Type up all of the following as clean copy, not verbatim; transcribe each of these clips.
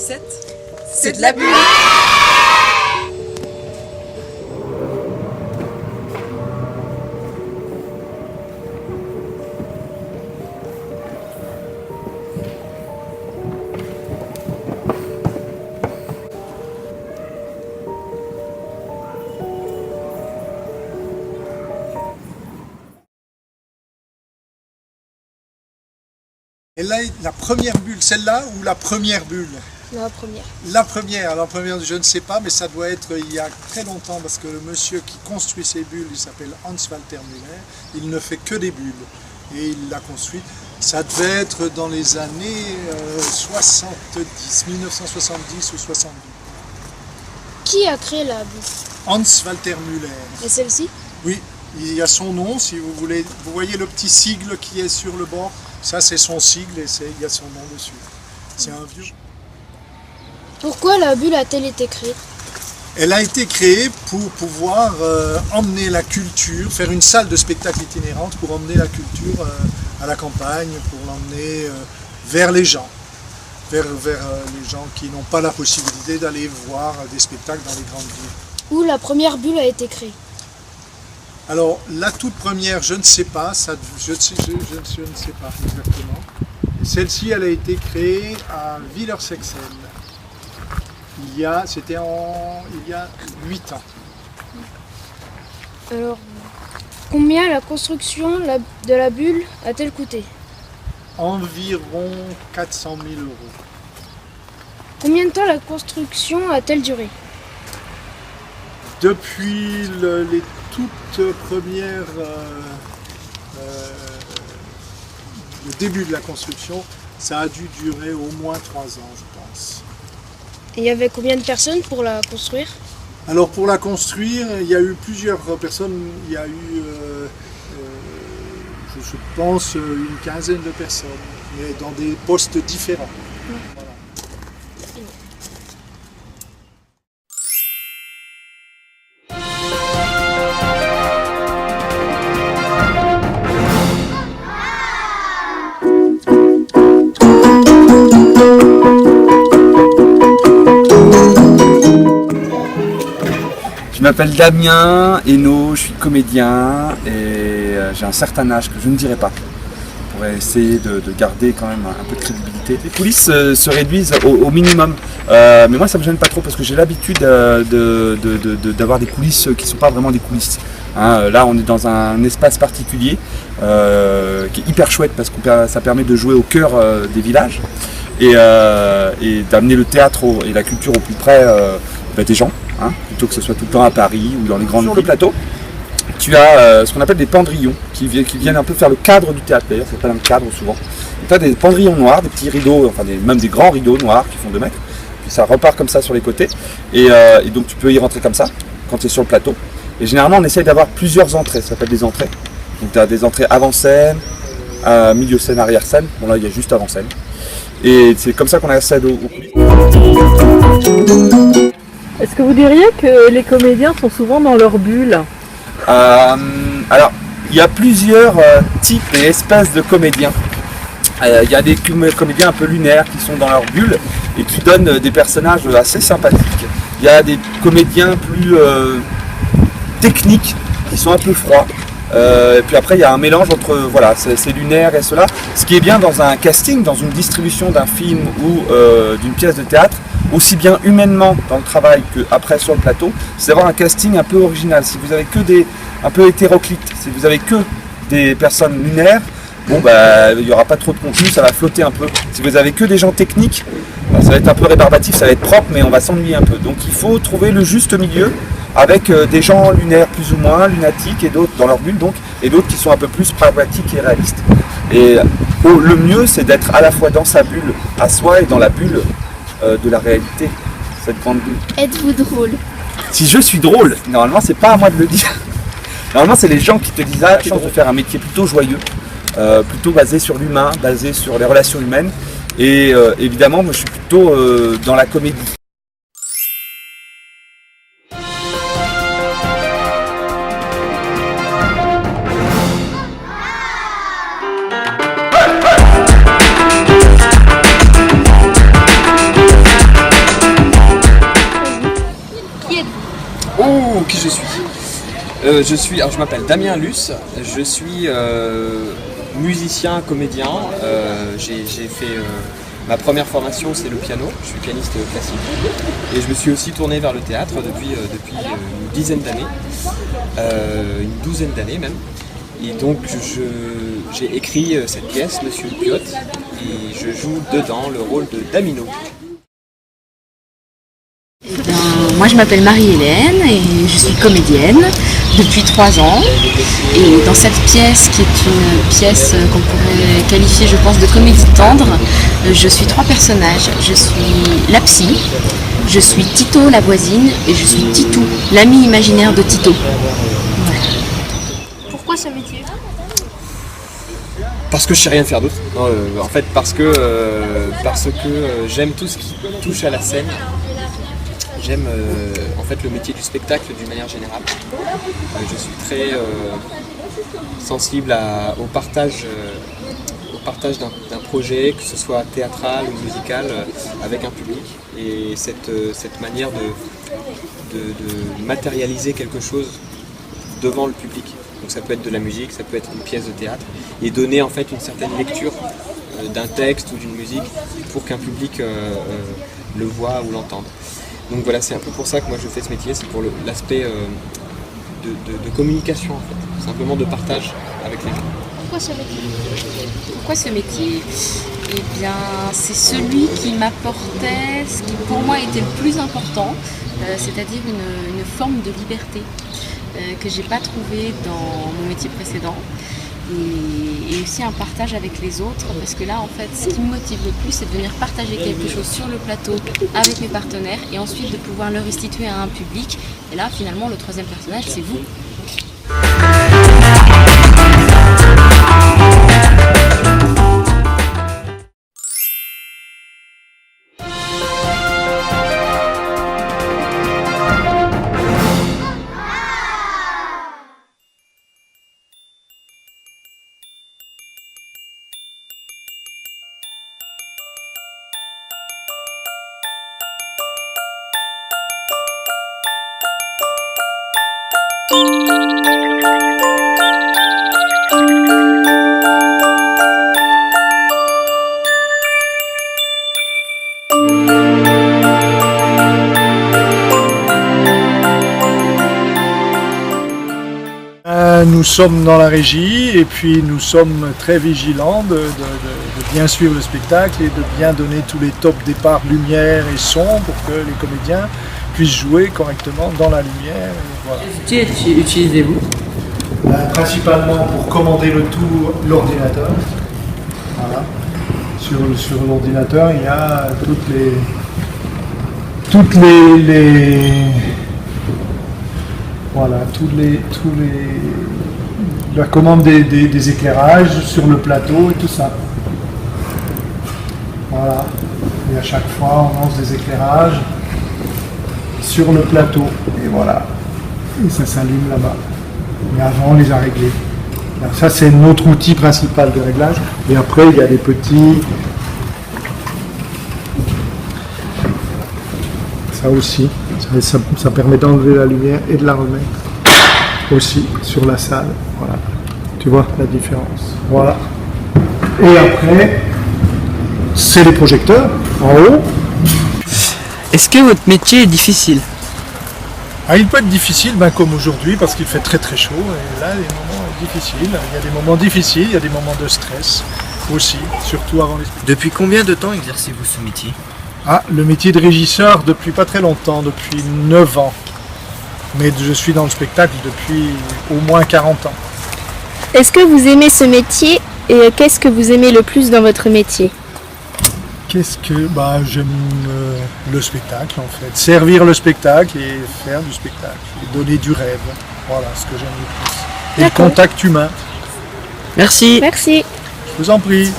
C'est de la bulle. Et là, la première bulle, celle-là ou la première bulle? La première. La première, je ne sais pas, mais ça doit être il y a très longtemps, parce que le monsieur qui construit ces bulles, il s'appelle Hans Walter Müller, il ne fait que des bulles, et il l'a construit. Ça devait être dans les années 1970 ou 72. Qui a créé la bulle? Hans Walter Müller. Et celle-ci? Oui, il y a son nom, si vous voulez. Vous voyez le petit sigle qui est sur le bord? Ça, c'est son sigle et il y a son nom dessus. C'est un vieux. Pourquoi la bulle a-t-elle été créée? Elle a été créée pour pouvoir emmener la culture, faire une salle de spectacle itinérante pour emmener la culture à la campagne, pour l'emmener vers les gens, vers les gens qui n'ont pas la possibilité d'aller voir des spectacles dans les grandes villes. Où la première bulle a été créée? Alors, la toute première, je ne sais pas, je ne sais pas exactement. Celle-ci, elle a été créée à Villers-Sexel. C'était il y a 8 ans. Alors, combien la construction de la bulle a-t-elle coûté? Environ 400 000 euros. Combien de temps la construction a-t-elle duré? Depuis les toutes premières, le début de la construction, ça a dû durer au moins 3 ans, je pense. Et il y avait combien de personnes pour la construire? Alors pour la construire, il y a eu plusieurs personnes, il y a eu, je pense, une quinzaine de personnes, mais dans des postes différents. Voilà. Je m'appelle Damien Hainaut, je suis comédien et j'ai un certain âge que je ne dirai pas pour essayer de garder quand même un peu de crédibilité. Les coulisses se réduisent au minimum, mais moi ça me gêne pas trop parce que j'ai l'habitude d'avoir des coulisses qui ne sont pas vraiment des coulisses. Hein, là on est dans un espace particulier qui est hyper chouette parce que ça permet de jouer au cœur des villages et d'amener le théâtre et la culture au plus près des gens. Hein, plutôt que ce soit tout le temps à Paris ou dans les grandes villes. Sur le plateau, tu as ce qu'on appelle des pendrillons qui viennent un peu faire le cadre du théâtre. D'ailleurs, ça s'appelle un cadre souvent. Tu as des pendrillons noirs, des petits rideaux, enfin même des grands rideaux noirs qui font 2 mètres. Puis ça repart comme ça sur les côtés. Et donc tu peux y rentrer comme ça quand tu es sur le plateau. Et généralement, on essaye d'avoir plusieurs entrées. Ça s'appelle des entrées. Donc tu as des entrées avant-scène, milieu scène, arrière-scène. Bon là, il y a juste avant-scène. Et c'est comme ça qu'on accède aux coulisses. Est-ce que vous diriez que les comédiens sont souvent dans leur bulle? Alors, il y a plusieurs types et espèces de comédiens. Il y a des comédiens un peu lunaires qui sont dans leur bulle et qui donnent des personnages assez sympathiques. Il y a des comédiens plus techniques qui sont un peu froids. Et puis après, il y a un mélange entre ces lunaires et cela. Ce qui est bien dans un casting, dans une distribution d'un film ou d'une pièce de théâtre, aussi bien humainement dans le travail qu'après sur le plateau, c'est d'avoir un casting un peu original. Si vous avez que un peu hétéroclite, si vous avez que des personnes lunaires, bon il n'y aura pas trop de contenu, ça va flotter un peu. Si vous avez que des gens techniques, ça va être un peu rébarbatif, ça va être propre, mais on va s'ennuyer un peu. Donc il faut trouver le juste milieu avec des gens lunaires plus ou moins, lunatiques, et d'autres dans leur bulle donc, et d'autres qui sont un peu plus pragmatiques et réalistes. Et le mieux, c'est d'être à la fois dans sa bulle à soi et dans la bulle de la réalité, cette grande bulle. Êtes-vous drôle? Si je suis drôle, normalement c'est pas à moi de le dire. Normalement c'est les gens qui te disent la chance de faire un métier plutôt joyeux, plutôt basé sur l'humain, basé sur les relations humaines. Et évidemment moi je suis plutôt dans la comédie. Je m'appelle Damien Luce, je suis musicien, comédien. J'ai fait ma première formation, c'est le piano, je suis pianiste classique. Et je me suis aussi tourné vers le théâtre depuis une dizaine d'années, une douzaine d'années même. Et donc j'ai écrit cette pièce, Monsieur le Pilote, et je joue dedans le rôle de Damino. Eh bien, moi je m'appelle Marie-Hélène et je suis comédienne depuis 3 ans. Et dans cette pièce, qui est une pièce qu'on pourrait qualifier, je pense, de comédie tendre, je suis 3 personnages. Je suis la psy, je suis Tito la voisine et je suis Titou, l'ami imaginaire de Tito. Voilà. Pourquoi ce métier? Parce que je sais rien faire d'autre. En fait, parce que j'aime tout ce qui touche à la scène. J'aime en fait le métier du spectacle d'une manière générale. Je suis très sensible au partage d'un projet, que ce soit théâtral ou musical, avec un public. Et cette manière de matérialiser quelque chose devant le public. Donc ça peut être de la musique, ça peut être une pièce de théâtre, et donner en fait une certaine lecture d'un texte ou d'une musique pour qu'un public le voit ou l'entende. Donc voilà, c'est un peu pour ça que moi je fais ce métier, c'est pour l'aspect de communication en fait, simplement de partage avec les gens. Pourquoi ce métier? Pourquoi ce métier? Eh bien, c'est celui qui m'apportait ce qui pour moi était le plus important, c'est-à-dire une forme de liberté que j'ai pas trouvé dans mon métier précédent, et aussi un partage avec les autres, parce que là en fait ce qui me motive le plus, c'est de venir partager quelque chose sur le plateau avec mes partenaires et ensuite de pouvoir le restituer à un public. Et là finalement le 3e personnage, c'est vous. Nous sommes dans la régie et puis nous sommes très vigilants de bien suivre le spectacle et de bien donner tous les top départs lumière et son pour que les comédiens puissent jouer correctement dans la lumière. Voilà. Quels outils utilisez-vous? Principalement pour commander le tout, l'ordinateur. Voilà. Sur l'ordinateur, il y a la commande des éclairages sur le plateau et tout ça. Voilà. Et à chaque fois, on lance des éclairages sur le plateau. Et voilà. Et ça s'allume là-bas. Mais avant, on les a réglés. Alors ça, c'est notre outil principal de réglage. Et après, il y a des petits... Ça aussi. Ça permet d'enlever la lumière et de la remettre aussi sur la salle. Voilà. Tu vois la différence. Voilà. Et après, c'est les projecteurs en haut. Est-ce que votre métier est difficile? Ah, il peut être difficile, comme aujourd'hui, parce qu'il fait très très chaud. Et là, les moments difficiles. Il y a des moments difficiles, il y a des moments de stress aussi, surtout avant les spectacles. Depuis combien de temps exercez-vous ce métier? Ah, le métier de régisseur depuis pas très longtemps, depuis 9 ans. Mais je suis dans le spectacle depuis au moins 40 ans. Est-ce que vous aimez ce métier et qu'est-ce que vous aimez le plus dans votre métier? J'aime le spectacle en fait. Servir le spectacle et faire du spectacle. Et donner du rêve. Voilà ce que j'aime le plus. Et le contact humain. Merci. Merci. Je vous en prie.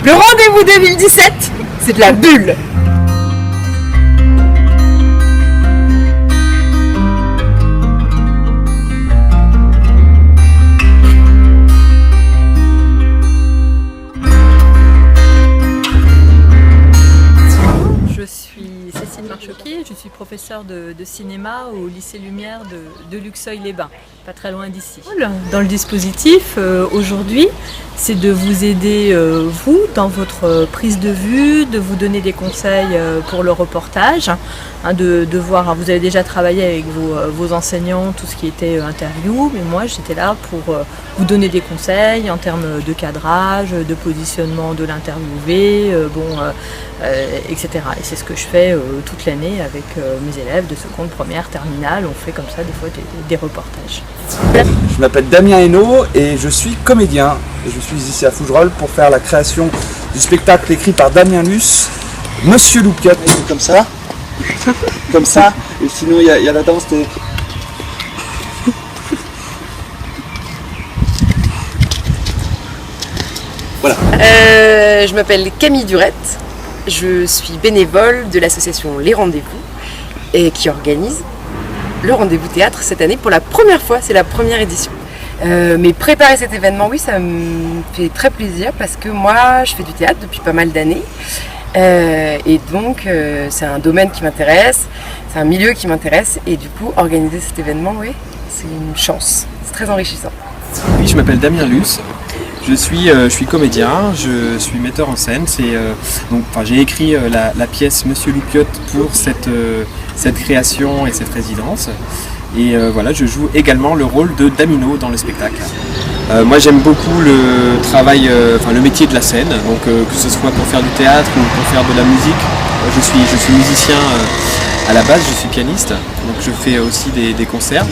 Le rendez-vous 2017, c'est de la bulle. professeur de cinéma au lycée Lumière de Luxeuil-les-Bains, pas très loin d'ici. Dans le dispositif, aujourd'hui, c'est de vous aider, vous, dans votre prise de vue, de vous donner des conseils pour le reportage, hein, de voir, vous avez déjà travaillé avec vos enseignants, tout ce qui était interview, mais moi j'étais là pour vous donner des conseils en termes de cadrage, de positionnement de l'interviewé, etc. Et c'est ce que je fais toute l'année avec mes élèves de seconde, première, terminale. On fait comme ça des fois des reportages. Je m'appelle Damien Hainaut et je suis comédien. Et je suis ici à Fougerolles pour faire la création du spectacle écrit par Damien Luce, Monsieur Loupiote. Comme ça, comme ça. Et sinon il y a la danse des... Voilà. Je m'appelle Camille Durette, je suis bénévole de l'association Les Rendez-vous et qui organise le Rendez-vous Théâtre cette année pour la première fois, c'est la première édition. Mais préparer cet événement, oui, ça me fait très plaisir parce que moi je fais du théâtre depuis pas mal d'années et donc c'est un domaine qui m'intéresse, c'est un milieu qui m'intéresse et du coup organiser cet événement, oui, c'est une chance, c'est très enrichissant. Oui, je m'appelle Damien Luce. Je suis comédien, je suis metteur en scène. J'ai écrit la pièce Monsieur Loupiote pour cette création et cette résidence. Et voilà, je joue également le rôle de Damino dans le spectacle. Moi j'aime beaucoup le travail, le métier de la scène, donc que ce soit pour faire du théâtre ou pour faire de la musique. Je suis musicien à la base, je suis pianiste, donc je fais aussi des concerts.